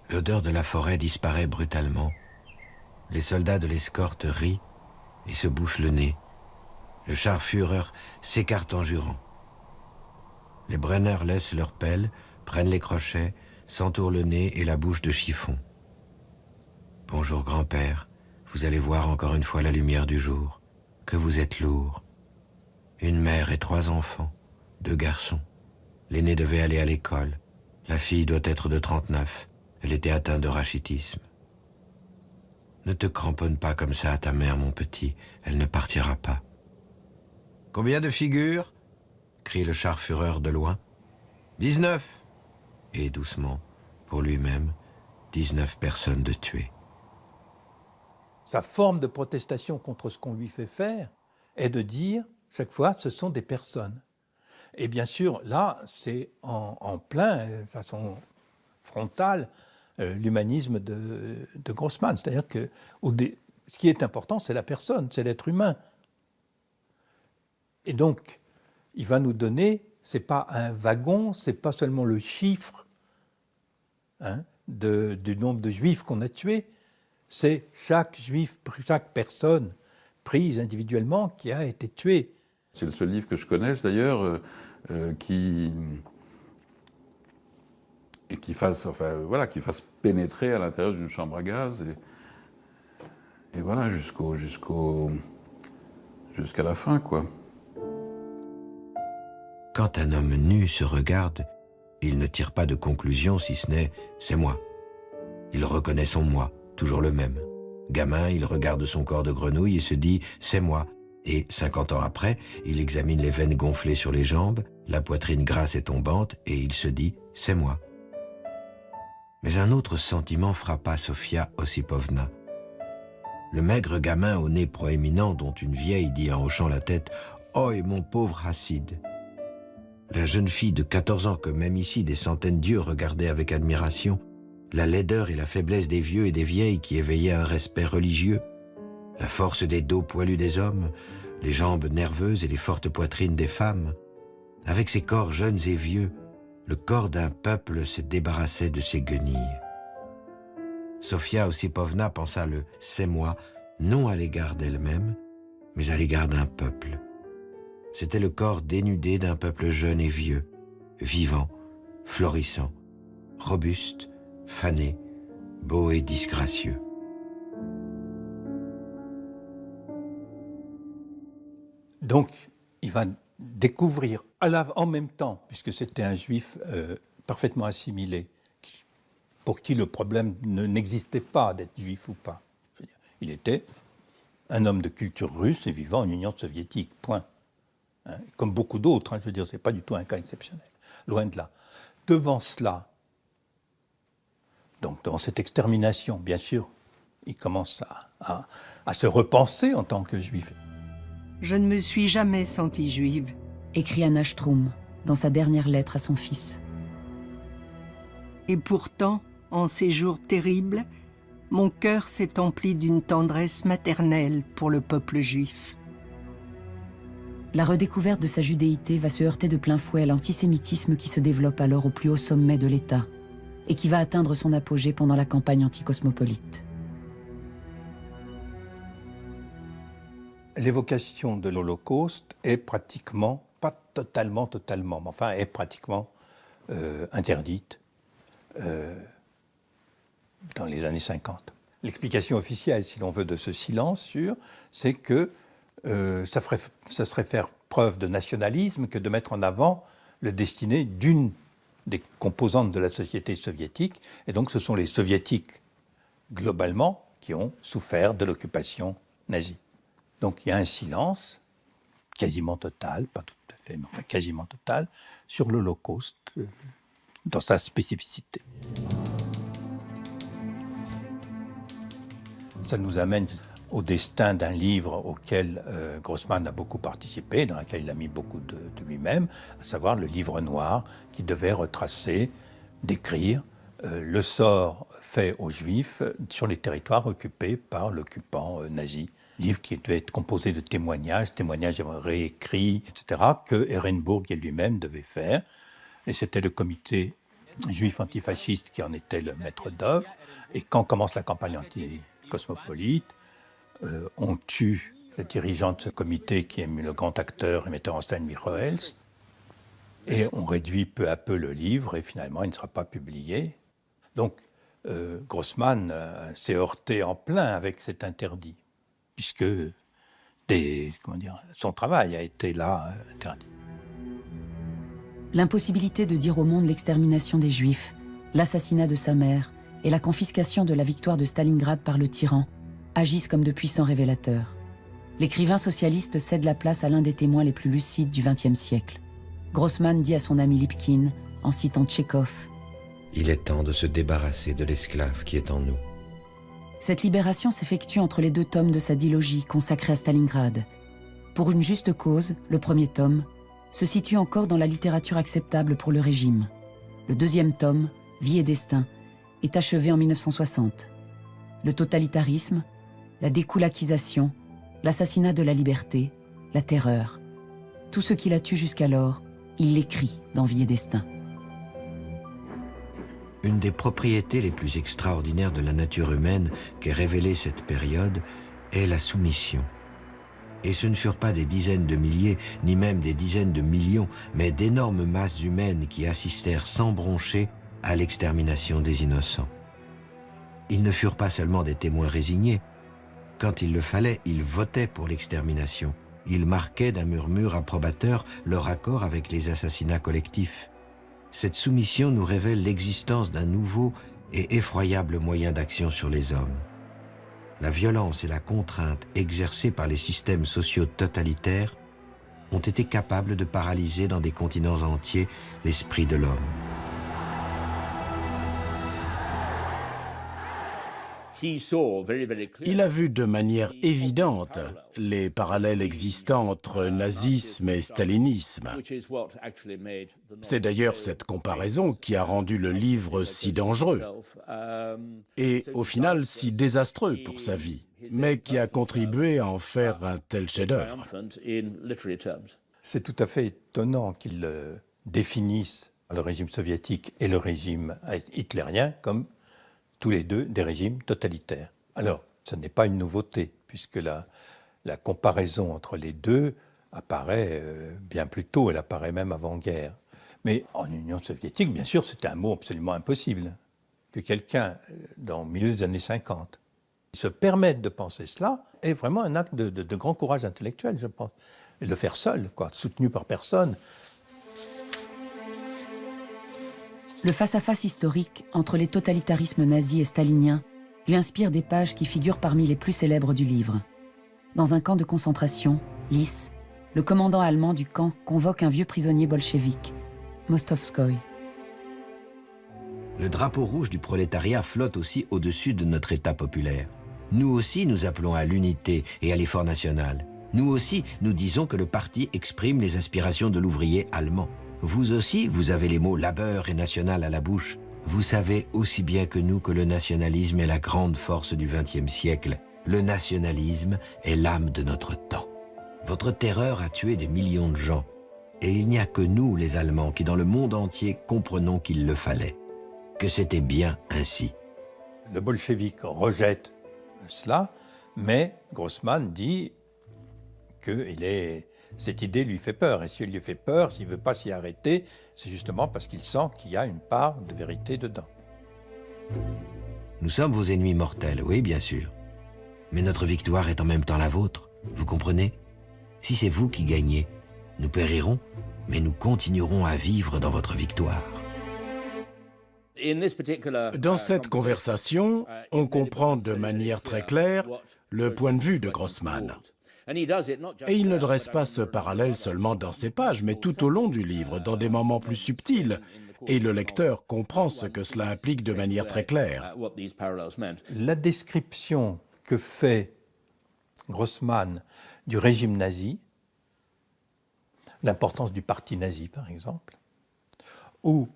L'odeur de la forêt disparaît brutalement. Les soldats de l'escorte rient et se bouchent le nez. Le Scharführer s'écarte en jurant. Les Brenner laissent leurs pelles, prennent les crochets, s'entourent le nez et la bouche de chiffon. Bonjour grand-père, vous allez voir encore une fois la lumière du jour. Que vous êtes lourd. Une mère et 3 enfants, 2 garçons. L'aîné devait aller à l'école. La fille doit être de 39. Elle était atteinte de rachitisme. Ne te cramponne pas comme ça à ta mère, mon petit. Elle ne partira pas. Combien de figures? Crie le Scharführer de loin. 19. Et doucement, pour lui-même, 19 personnes de tuées. Sa forme de protestation contre ce qu'on lui fait faire est de dire, chaque fois, ce sont des personnes. Et bien sûr, là, c'est en plein, de façon frontale, l'humanisme de Grossman. C'est-à-dire que ce qui est important, c'est la personne, c'est l'être humain. Et donc, il va nous donner, c'est pas un wagon, c'est pas seulement le chiffre du nombre de juifs qu'on a tués, c'est chaque juif, chaque personne prise individuellement qui a été tuée. C'est le seul livre que je connaisse d'ailleurs qui fasse pénétrer à l'intérieur d'une chambre à gaz et voilà jusqu'à la fin, quoi. Quand un homme nu se regarde, il ne tire pas de conclusion si ce n'est « c'est moi ». Il reconnaît son moi, toujours le même. Gamin, il regarde son corps de grenouille et se dit « c'est moi ». Et 50 ans après, il examine les veines gonflées sur les jambes, la poitrine grasse et tombante, et il se dit « c'est moi ». Mais un autre sentiment frappa Sofia Osipovna. Le maigre gamin au nez proéminent dont une vieille dit en hochant la tête « Oi, mon pauvre Hassid ». La jeune fille de 14 ans que même ici des centaines d'yeux regardaient avec admiration, la laideur et la faiblesse des vieux et des vieilles qui éveillaient un respect religieux, la force des dos poilus des hommes, les jambes nerveuses et les fortes poitrines des femmes. Avec ces corps jeunes et vieux, le corps d'un peuple se débarrassait de ses guenilles. Sofia Osipovna pensa le « c'est moi » non à l'égard d'elle-même, mais à l'égard d'un peuple. C'était le corps dénudé d'un peuple jeune et vieux, vivant, florissant, robuste, fané, beau et disgracieux. Donc, il va découvrir, en même temps, puisque c'était un juif parfaitement assimilé, pour qui le problème n'existait pas d'être juif ou pas. Je veux dire, il était un homme de culture russe et vivant en Union soviétique, point. Comme beaucoup d'autres, je veux dire, ce n'est pas du tout un cas exceptionnel, loin de là. Devant cela, donc devant cette extermination, bien sûr, il commence à se repenser en tant que juif. Je ne me suis jamais sentie juive, écrit Anna Strum dans sa dernière lettre à son fils. Et pourtant, en ces jours terribles, mon cœur s'est empli d'une tendresse maternelle pour le peuple juif. La redécouverte de sa judéité va se heurter de plein fouet à l'antisémitisme qui se développe alors au plus haut sommet de l'État et qui va atteindre son apogée pendant la campagne anticosmopolite. L'évocation de l'Holocauste est pratiquement, pas totalement, mais enfin est pratiquement interdite dans les années 50. L'explication officielle, si l'on veut, de ce silence c'est que ça serait faire preuve de nationalisme que de mettre en avant le destiné d'une des composantes de la société soviétique. Et donc ce sont les soviétiques, globalement, qui ont souffert de l'occupation nazie. Donc il y a un silence quasiment total, pas tout à fait, mais enfin quasiment total, sur l'Holocauste dans sa spécificité. Ça nous amène au destin d'un livre auquel Grossman a beaucoup participé, dans lequel il a mis beaucoup de lui-même, à savoir le livre noir, qui devait retracer, décrire le sort fait aux Juifs sur les territoires occupés par l'occupant nazi. Livre qui devait être composé de témoignages réécrits, etc., que Ehrenburg lui-même devait faire. Et c'était le comité juif antifasciste qui en était le maître d'œuvre. Et quand commence la campagne anti-cosmopolite, on tue le dirigeant de ce comité qui est le grand acteur et metteur en scène Michoels. Et on réduit peu à peu le livre et finalement il ne sera pas publié. Donc Grossman s'est heurté en plein avec cet interdit, puisque son travail a été là interdit. L'impossibilité de dire au monde l'extermination des Juifs, l'assassinat de sa mère et la confiscation de la victoire de Stalingrad par le tyran agissent comme de puissants révélateurs. L'écrivain socialiste cède la place à l'un des témoins les plus lucides du XXe siècle. Grossman dit à son ami Lipkin, en citant Tchekhov, « Il est temps de se débarrasser de l'esclave qui est en nous. » Cette libération s'effectue entre les 2 tomes de sa dilogie consacrée à Stalingrad. Pour une juste cause, le premier tome, se situe encore dans la littérature acceptable pour le régime. Le 2e tome, Vie et destin, est achevé en 1960. Le totalitarisme, la découlakisation, l'assassinat de la liberté, la terreur. Tout ce qui la tue jusqu'alors, il l'écrit dans Vie et destin. Une des propriétés les plus extraordinaires de la nature humaine qu'ait révélée cette période est la soumission. Et ce ne furent pas des dizaines de milliers, ni même des dizaines de millions, mais d'énormes masses humaines qui assistèrent sans broncher à l'extermination des innocents. Ils ne furent pas seulement des témoins résignés. Quand il le fallait, ils votaient pour l'extermination. Ils marquaient d'un murmure approbateur leur accord avec les assassinats collectifs. Cette soumission nous révèle l'existence d'un nouveau et effroyable moyen d'action sur les hommes. La violence et la contrainte exercées par les systèmes sociaux totalitaires ont été capables de paralyser dans des continents entiers l'esprit de l'homme. Il a vu de manière évidente les parallèles existants entre nazisme et stalinisme. C'est d'ailleurs cette comparaison qui a rendu le livre si dangereux et au final si désastreux pour sa vie, mais qui a contribué à en faire un tel chef-d'œuvre. C'est tout à fait étonnant qu'il définisse le régime soviétique et le régime hitlérien comme tous les deux des régimes totalitaires. Alors, ce n'est pas une nouveauté, puisque la comparaison entre les deux apparaît bien plus tôt, elle apparaît même avant-guerre. Mais en Union soviétique, bien sûr, c'était un mot absolument impossible. Que quelqu'un, dans le milieu des années 50, se permette de penser cela est vraiment un acte de grand courage intellectuel, je pense. Et de le faire seul, soutenu par personne. Le face-à-face historique entre les totalitarismes nazis et staliniens lui inspire des pages qui figurent parmi les plus célèbres du livre. Dans un camp de concentration, Lys, le commandant allemand du camp convoque un vieux prisonnier bolchevique, Mostovskoï. Le drapeau rouge du prolétariat flotte aussi au-dessus de notre État populaire. Nous aussi, nous appelons à l'unité et à l'effort national. Nous aussi, nous disons que le parti exprime les aspirations de l'ouvrier allemand. Vous aussi, vous avez les mots labeur et national à la bouche. Vous savez aussi bien que nous que le nationalisme est la grande force du XXe siècle. Le nationalisme est l'âme de notre temps. Votre terreur a tué des millions de gens. Et il n'y a que nous, les Allemands, qui dans le monde entier comprenons qu'il le fallait. Que c'était bien ainsi. Le bolchevique rejette cela, mais Grossman dit que cette idée lui fait peur. Et si elle lui fait peur, s'il ne veut pas s'y arrêter, c'est justement parce qu'il sent qu'il y a une part de vérité dedans. Nous sommes vos ennemis mortels, oui, bien sûr. Mais notre victoire est en même temps la vôtre, vous comprenez? Si c'est vous qui gagnez, nous périrons, mais nous continuerons à vivre dans votre victoire. Dans cette conversation, on comprend de manière très claire le point de vue de Grossman. Et il ne dresse pas ce parallèle seulement dans ces pages, mais tout au long du livre, dans des moments plus subtils. Et le lecteur comprend ce que cela implique de manière très claire. La description que fait Grossman du régime nazi, l'importance du parti nazi par exemple, ou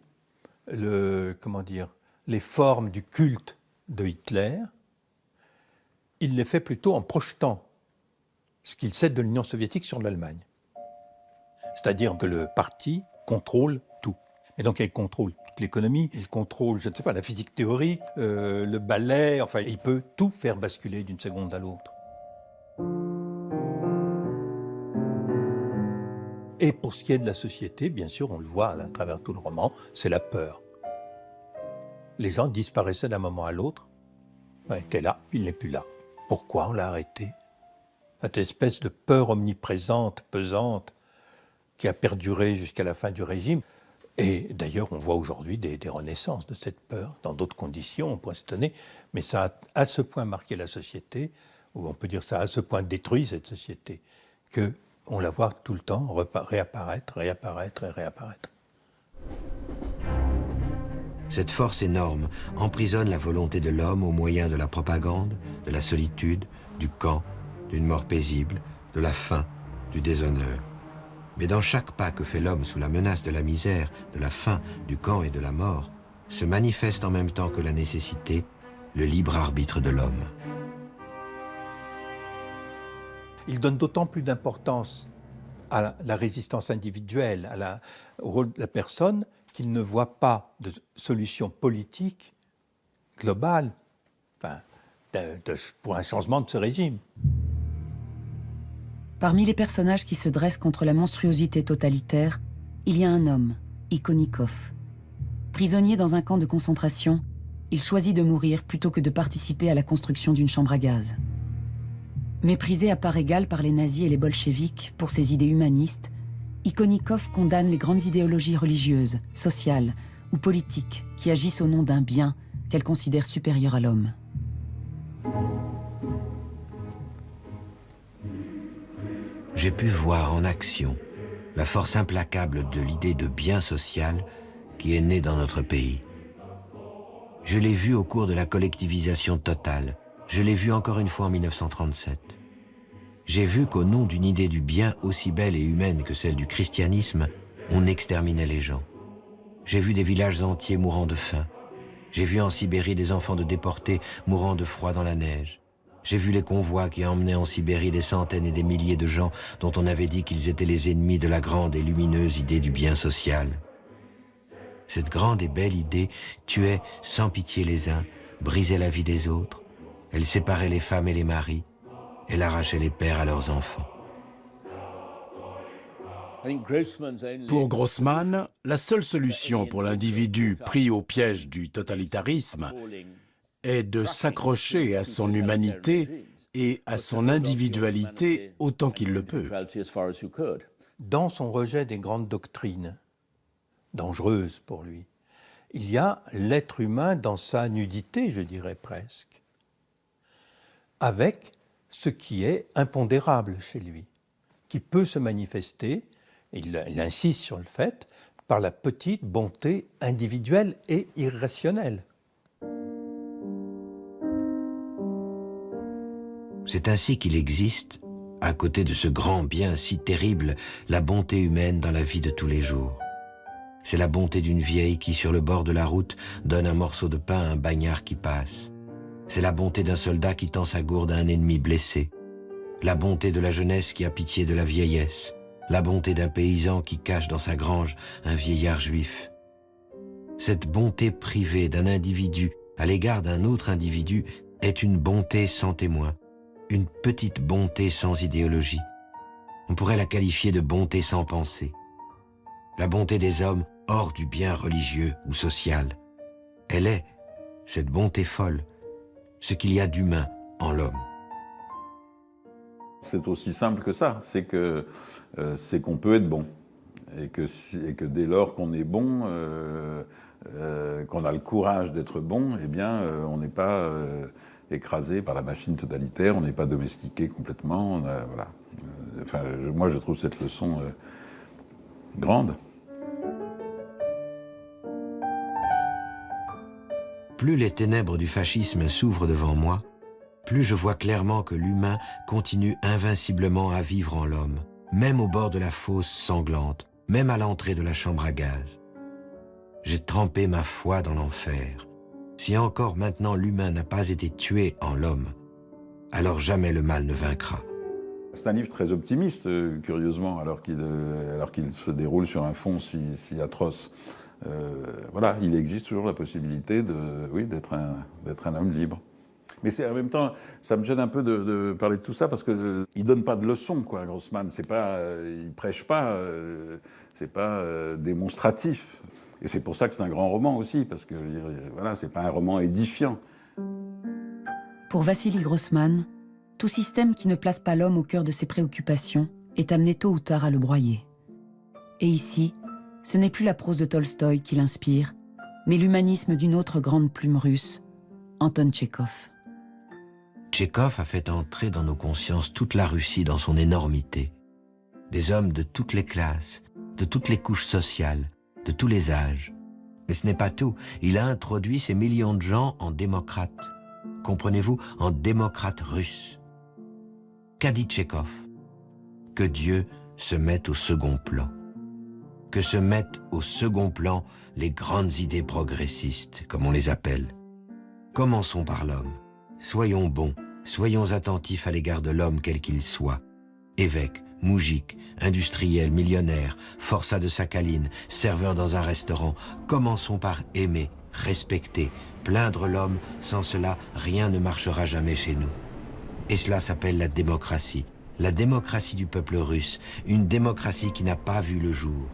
les formes du culte de Hitler, il les fait plutôt en projetant ce qu'il sait de l'Union soviétique sur l'Allemagne. C'est-à-dire que le parti contrôle tout. Et donc il contrôle toute l'économie, il contrôle, je ne sais pas, la physique théorique, le ballet, enfin il peut tout faire basculer d'une seconde à l'autre. Et pour ce qui est de la société, bien sûr, on le voit à travers tout le roman, c'est la peur. Les gens disparaissaient d'un moment à l'autre. Il était là, puis il n'est plus là. Pourquoi on l'a arrêté? Cette espèce de peur omniprésente, pesante, qui a perduré jusqu'à la fin du régime. Et d'ailleurs, on voit aujourd'hui des renaissances de cette peur, dans d'autres conditions, on pourrait s'étonner, mais ça a à ce point marqué la société, ou on peut dire ça a à ce point détruit cette société, qu'on la voit tout le temps réapparaître, réapparaître et réapparaître. Cette force énorme emprisonne la volonté de l'homme au moyen de la propagande, de la solitude, du camp, d'une mort paisible, de la faim, du déshonneur. Mais dans chaque pas que fait l'homme sous la menace de la misère, de la faim, du camp et de la mort, se manifeste en même temps que la nécessité, le libre arbitre de l'homme. Il donne d'autant plus d'importance à la résistance individuelle, au rôle de la personne, qu'il ne voit pas de solution politique globale pour un changement de ce régime. Parmi les personnages qui se dressent contre la monstruosité totalitaire, il y a un homme, Ikonikov. Prisonnier dans un camp de concentration, il choisit de mourir plutôt que de participer à la construction d'une chambre à gaz. Méprisé à part égale par les nazis et les bolcheviks pour ses idées humanistes, Ikonikov condamne les grandes idéologies religieuses, sociales ou politiques qui agissent au nom d'un bien qu'elle considère supérieur à l'homme. J'ai pu voir en action la force implacable de l'idée de bien social qui est née dans notre pays. Je l'ai vu au cours de la collectivisation totale. Je l'ai vu encore une fois en 1937. J'ai vu qu'au nom d'une idée du bien aussi belle et humaine que celle du christianisme, on exterminait les gens. J'ai vu des villages entiers mourant de faim. J'ai vu en Sibérie des enfants de déportés mourant de froid dans la neige. J'ai vu les convois qui emmenaient en Sibérie des centaines et des milliers de gens dont on avait dit qu'ils étaient les ennemis de la grande et lumineuse idée du bien social. Cette grande et belle idée tuait sans pitié les uns, brisait la vie des autres. Elle séparait les femmes et les maris. Elle arrachait les pères à leurs enfants. Pour Grossman, la seule solution pour l'individu pris au piège du totalitarisme est de s'accrocher à son humanité et à son individualité autant qu'il le peut. Dans son rejet des grandes doctrines, dangereuses pour lui, il y a l'être humain dans sa nudité, je dirais presque, avec ce qui est impondérable chez lui, qui peut se manifester, et il insiste sur le fait, par la petite bonté individuelle et irrationnelle. C'est ainsi qu'il existe, à côté de ce grand bien si terrible, la bonté humaine dans la vie de tous les jours. C'est la bonté d'une vieille qui, sur le bord de la route, donne un morceau de pain à un bagnard qui passe. C'est la bonté d'un soldat qui tend sa gourde à un ennemi blessé. La bonté de la jeunesse qui a pitié de la vieillesse. La bonté d'un paysan qui cache dans sa grange un vieillard juif. Cette bonté privée d'un individu à l'égard d'un autre individu est une bonté sans témoin, une petite bonté sans idéologie. On pourrait la qualifier de bonté sans pensée. La bonté des hommes hors du bien religieux ou social. Elle est, cette bonté folle, ce qu'il y a d'humain en l'homme. C'est aussi simple que ça, c'est qu'on peut être bon. Et que dès lors qu'on est bon, qu'on a le courage d'être bon, eh bien, on n'est pas écrasé par la machine totalitaire, on n'est pas domestiqué complètement. Voilà. Moi, je trouve cette leçon grande. Plus les ténèbres du fascisme s'ouvrent devant moi, plus je vois clairement que l'humain continue invinciblement à vivre en l'homme, même au bord de la fosse sanglante, même à l'entrée de la chambre à gaz. J'ai trempé ma foi dans l'enfer. Si encore maintenant l'humain n'a pas été tué en l'homme, alors jamais le mal ne vaincra. C'est un livre très optimiste, curieusement, alors qu'il se déroule sur un fond si atroce. Voilà, il existe toujours la possibilité d'être un homme libre. Mais en même temps, ça me gêne un peu de parler de tout ça parce qu'il ne donne pas de leçons, quoi, Grossman. Il ne prêche pas, c'est pas démonstratif. Et c'est pour ça que c'est un grand roman aussi, parce que voilà, c'est pas un roman édifiant. Pour Vassili Grossman, tout système qui ne place pas l'homme au cœur de ses préoccupations est amené tôt ou tard à le broyer. Et ici, ce n'est plus la prose de Tolstoï qui l'inspire, mais l'humanisme d'une autre grande plume russe, Anton Tchekhov. Tchekhov a fait entrer dans nos consciences toute la Russie dans son énormité. Des hommes de toutes les classes, de toutes les couches sociales, de tous les âges. Mais ce n'est pas tout. Il a introduit ces millions de gens en démocrates. Comprenez-vous, en démocrates russes. Qu'a dit Tchekhov? Que Dieu se mette au second plan. Que se mettent au second plan les grandes idées progressistes, comme on les appelle. Commençons par l'homme. Soyons bons, soyons attentifs à l'égard de l'homme quel qu'il soit. Évêque, moujik, industriel, millionnaire, forçat de Sakhaline, serveur dans un restaurant. Commençons par aimer, respecter, plaindre l'homme. Sans cela, rien ne marchera jamais chez nous. Et cela s'appelle la démocratie du peuple russe, une démocratie qui n'a pas vu le jour.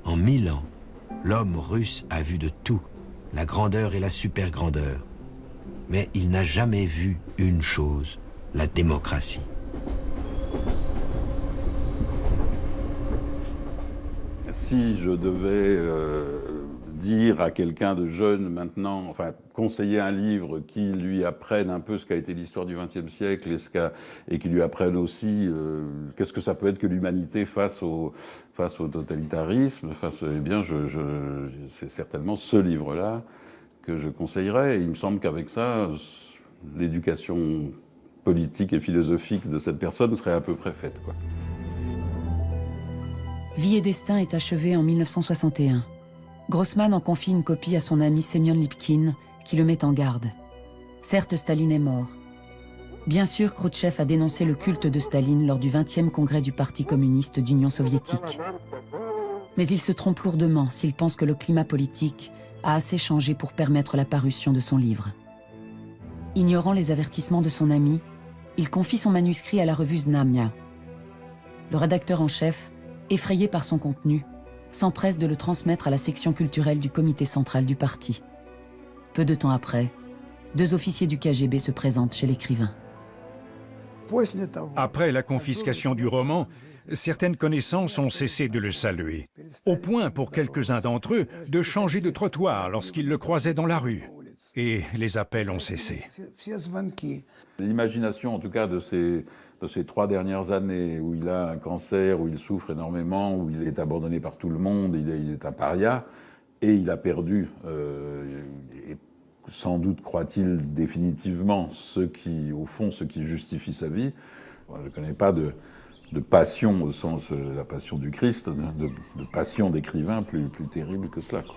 En 1000 ans, l'homme russe a vu de tout, la grandeur et la super-grandeur. Mais il n'a jamais vu une chose, la démocratie. Si je devais dire à quelqu'un de jeune maintenant, enfin conseiller un livre qui lui apprenne un peu ce qu'a été l'histoire du XXe siècle et qui lui apprenne aussi qu'est-ce que ça peut être que l'humanité face au totalitarisme, eh bien c'est certainement ce livre-là que je conseillerais. Et il me semble qu'avec ça, l'éducation politique et philosophique de cette personne serait à peu près faite, quoi. Vie et destin est achevé en 1961. Grossman en confie une copie à son ami Semyon Lipkin, qui le met en garde. Certes, Staline est mort. Bien sûr, Khrouchtchev a dénoncé le culte de Staline lors du 20e congrès du Parti communiste d'Union soviétique. Mais il se trompe lourdement s'il pense que le climat politique a assez changé pour permettre la parution de son livre. Ignorant les avertissements de son ami, il confie son manuscrit à la revue Znamia. Le rédacteur en chef, effrayé par son contenu, s'empresse de le transmettre à la section culturelle du comité central du parti. Peu de temps après, 2 officiers du KGB se présentent chez l'écrivain. Après la confiscation du roman, certaines connaissances ont cessé de le saluer, au point pour quelques-uns d'entre eux de changer de trottoir lorsqu'ils le croisaient dans la rue. Et les appels ont cessé. L'imagination, en tout cas, de ces 3 dernières années, où il a un cancer, où il souffre énormément, où il est abandonné par tout le monde, il est un paria, et il a perdu, et sans doute croit-il définitivement, au fond, ce qui justifie sa vie. Je ne connais pas de passion au sens de la passion du Christ, de passion d'écrivain plus terrible que cela, quoi.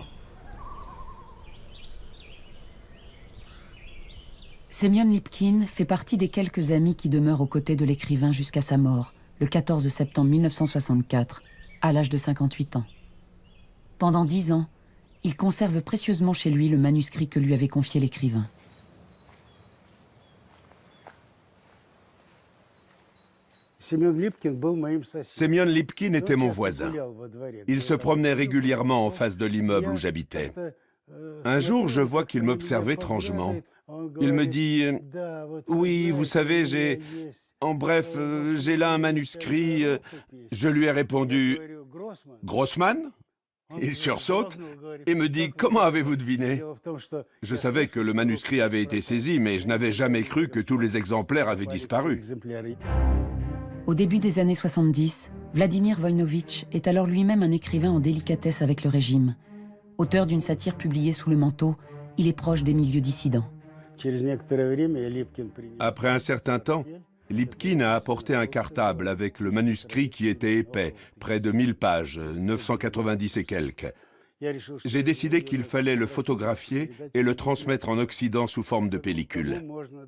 Semyon Lipkin fait partie des quelques amis qui demeurent aux côtés de l'écrivain jusqu'à sa mort, le 14 septembre 1964, à l'âge de 58 ans. Pendant 10 ans, il conserve précieusement chez lui le manuscrit que lui avait confié l'écrivain. Semyon Lipkin était mon voisin. Il se promenait régulièrement en face de l'immeuble où j'habitais. Un jour, je vois qu'il m'observe étrangement. Il me dit « Oui, vous savez, j'ai là un manuscrit. » Je lui ai répondu « Grossman ?» Il sursaute et me dit « Comment avez-vous deviné ?» Je savais que le manuscrit avait été saisi, mais je n'avais jamais cru que tous les exemplaires avaient disparu. Au début des années 70, Vladimir Voïnovitch est alors lui-même un écrivain en délicatesse avec le régime. Auteur d'une satire publiée sous le manteau, il est proche des milieux dissidents. Après un certain temps, Lipkin a apporté un cartable avec le manuscrit qui était épais, près de 1000 pages, 990 et quelques. J'ai décidé qu'il fallait le photographier et le transmettre en Occident sous forme de pellicule.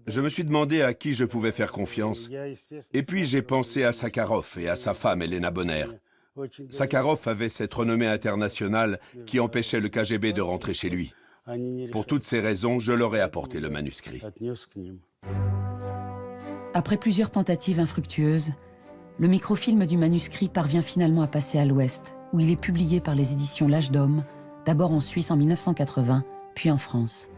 Je me suis demandé à qui je pouvais faire confiance. Et puis j'ai pensé à Sakharov et à sa femme Elena Bonner. Sakharov avait cette renommée internationale qui empêchait le KGB de rentrer chez lui. Pour toutes ces raisons, je leur ai apporté le manuscrit. Après plusieurs tentatives infructueuses, le microfilm du manuscrit parvient finalement à passer à l'Ouest, où il est publié par les éditions L'Âge d'Homme, d'abord en Suisse en 1980, puis en France.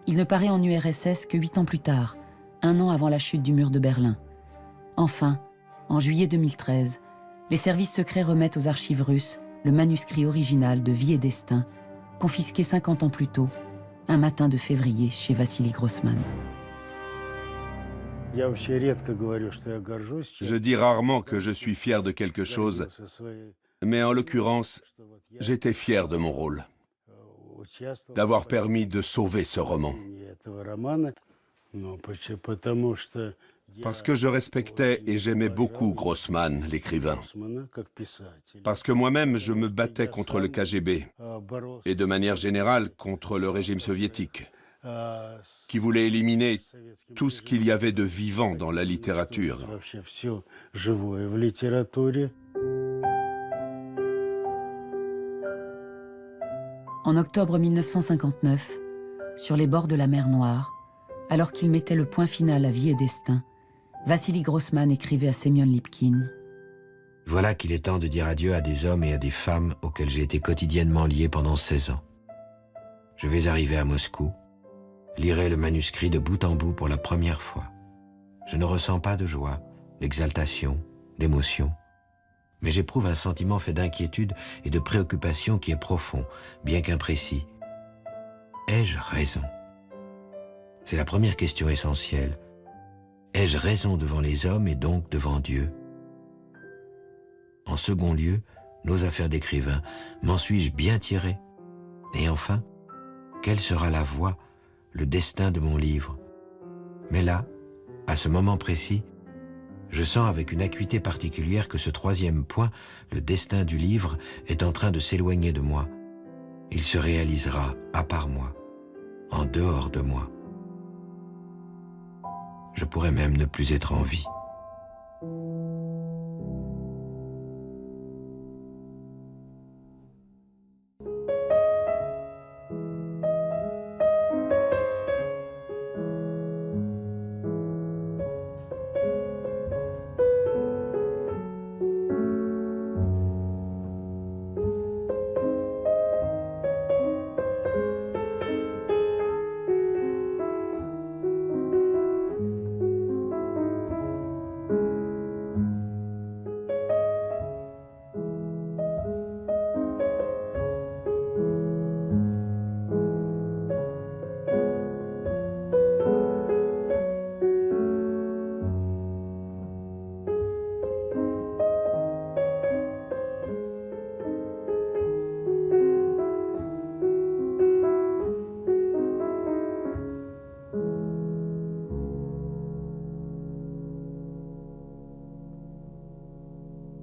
Il ne paraît en URSS que 8 ans plus tard, 1 an avant la chute du mur de Berlin. Enfin, en juillet 2013, les services secrets remettent aux archives russes le manuscrit original de Vie et Destin, confisqué 50 ans plus tôt, un matin de février chez Vassili Grossman. Je dis rarement que je suis fier de quelque chose, mais en l'occurrence, j'étais fier de mon rôle, d'avoir permis de sauver ce roman. Parce que je respectais et j'aimais beaucoup Grossman, l'écrivain. Parce que moi-même, je me battais contre le KGB, et de manière générale contre le régime soviétique, qui voulait éliminer tout ce qu'il y avait de vivant dans la littérature. En octobre 1959, sur les bords de la mer Noire, alors qu'il mettait le point final à Vie et Destin, Vassili Grossman écrivait à Semyon Lipkin. Voilà qu'il est temps de dire adieu à des hommes et à des femmes auxquels j'ai été quotidiennement lié pendant 16 ans. Je vais arriver à Moscou, lirai le manuscrit de bout en bout pour la première fois. Je ne ressens pas de joie, d'exaltation, d'émotion, mais j'éprouve un sentiment fait d'inquiétude et de préoccupation qui est profond, bien qu'imprécis. Ai-je raison? C'est la première question essentielle. Ai-je raison devant les hommes et donc devant Dieu? En second lieu, nos affaires d'écrivain, m'en suis-je bien tiré? Et enfin, quelle sera la voie, le destin de mon livre? Mais là, à ce moment précis, je sens avec une acuité particulière que ce troisième point, le destin du livre, est en train de s'éloigner de moi. Il se réalisera à part moi, en dehors de moi. Je pourrais même ne plus être en vie.